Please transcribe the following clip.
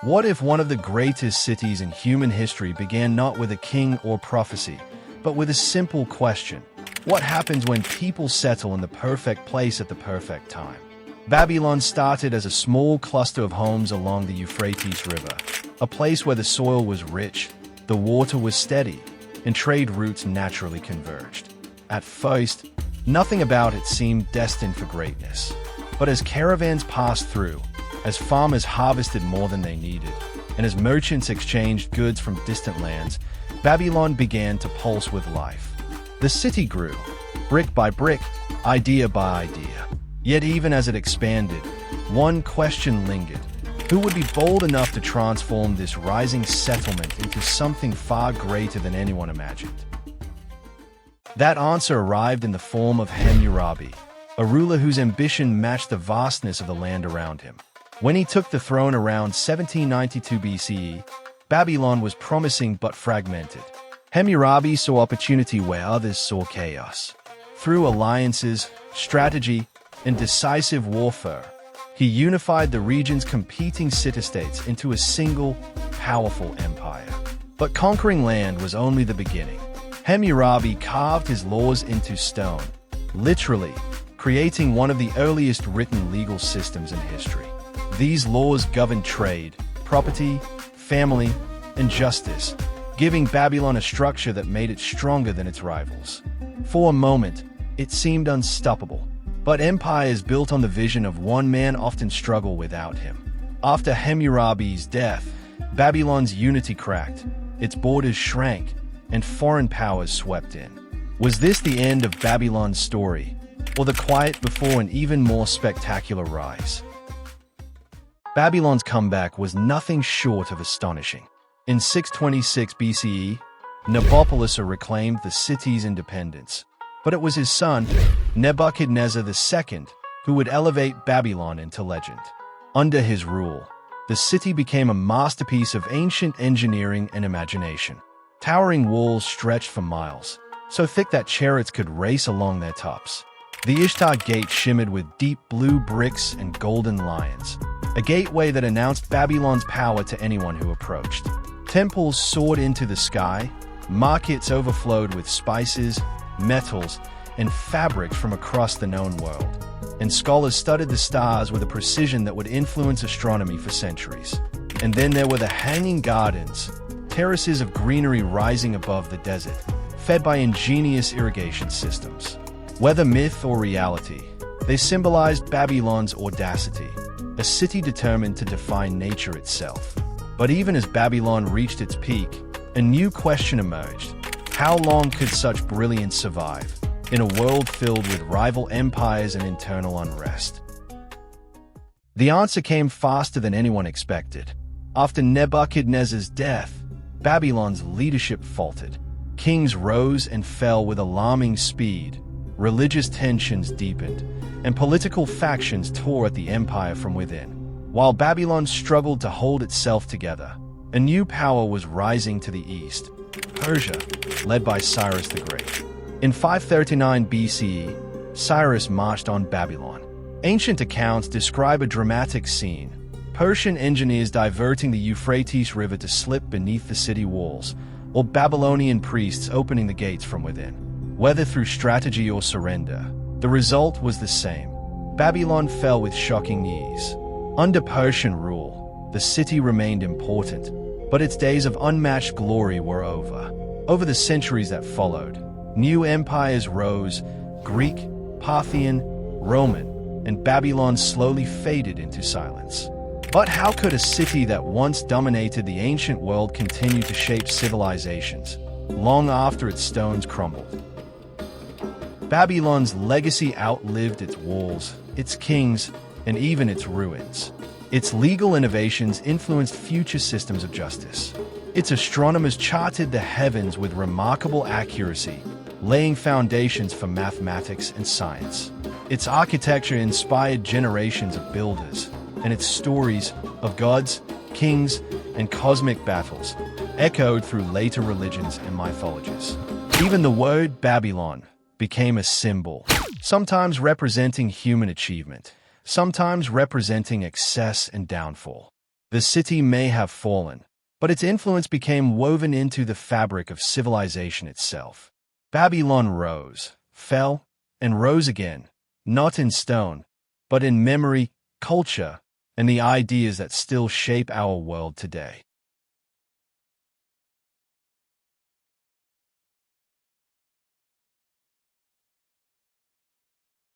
What if one of the greatest cities in human history began not with a king or prophecy, but with a simple question? What happens when people settle in the perfect place at the perfect time? Babylon started as a small cluster of homes along the Euphrates River, a place where the soil was rich, the water was steady, and trade routes naturally converged. At first, nothing about it seemed destined for greatness. But as caravans passed through, as farmers harvested more than they needed, and as merchants exchanged goods from distant lands, Babylon began to pulse with life. The city grew, brick by brick, idea by idea. Yet even as it expanded, one question lingered. Who would be bold enough to transform this rising settlement into something far greater than anyone imagined? That answer arrived in the form of Hammurabi, a ruler whose ambition matched the vastness of the land around him. When he took the throne around 1792 BCE, Babylon was promising but fragmented. Hammurabi saw opportunity where others saw chaos. Through alliances, strategy, and decisive warfare, he unified the region's competing city-states into a single, powerful empire. But conquering land was only the beginning. Hammurabi carved his laws into stone, literally creating one of the earliest written legal systems in history. These laws governed trade, property, family, and justice, giving Babylon a structure that made it stronger than its rivals. For a moment, it seemed unstoppable. But empires built on the vision of one man often struggle without him. After Hammurabi's death, Babylon's unity cracked, its borders shrank, and foreign powers swept in. Was this the end of Babylon's story, or the quiet before an even more spectacular rise? Babylon's comeback was nothing short of astonishing. In 626 BCE, Nabopolassar reclaimed the city's independence. But it was his son, Nebuchadnezzar II, who would elevate Babylon into legend. Under his rule, the city became a masterpiece of ancient engineering and imagination. Towering walls stretched for miles, so thick that chariots could race along their tops. The Ishtar Gate shimmered with deep blue bricks and golden lions, a gateway that announced Babylon's power to anyone who approached. Temples soared into the sky, markets overflowed with spices, metals, and fabrics from across the known world, and scholars studied the stars with a precision that would influence astronomy for centuries. And then there were the hanging gardens, terraces of greenery rising above the desert, fed by ingenious irrigation systems. Whether myth or reality, they symbolized Babylon's audacity, a city determined to defy nature itself. But even as Babylon reached its peak, a new question emerged. How long could such brilliance survive in a world filled with rival empires and internal unrest? The answer came faster than anyone expected. After Nebuchadnezzar's death, Babylon's leadership faltered. Kings rose and fell with alarming speed, religious tensions deepened, and political factions tore at the empire from within. While Babylon struggled to hold itself together, a new power was rising to the east, Persia, led by Cyrus the Great. In 539 BCE, Cyrus marched on Babylon. Ancient accounts describe a dramatic scene: Persian engineers diverting the Euphrates River to slip beneath the city walls, or Babylonian priests opening the gates from within. Whether through strategy or surrender, the result was the same. Babylon fell with shocking ease. Under Persian rule, the city remained important, but its days of unmatched glory were over. Over the centuries that followed, new empires rose: Greek, Parthian, Roman, and Babylon slowly faded into silence. But how could a city that once dominated the ancient world continue to shape civilizations, long after its stones crumbled? Babylon's legacy outlived its walls, its kings, and even its ruins. Its legal innovations influenced future systems of justice. Its astronomers charted the heavens with remarkable accuracy, laying foundations for mathematics and science. Its architecture inspired generations of builders, and its stories of gods, kings, and cosmic battles echoed through later religions and mythologies. Even the word Babylon became a symbol, sometimes representing human achievement, sometimes representing excess and downfall. The city may have fallen, but its influence became woven into the fabric of civilization itself. Babylon rose, fell, and rose again, not in stone, but in memory, culture, and the ideas that still shape our world today.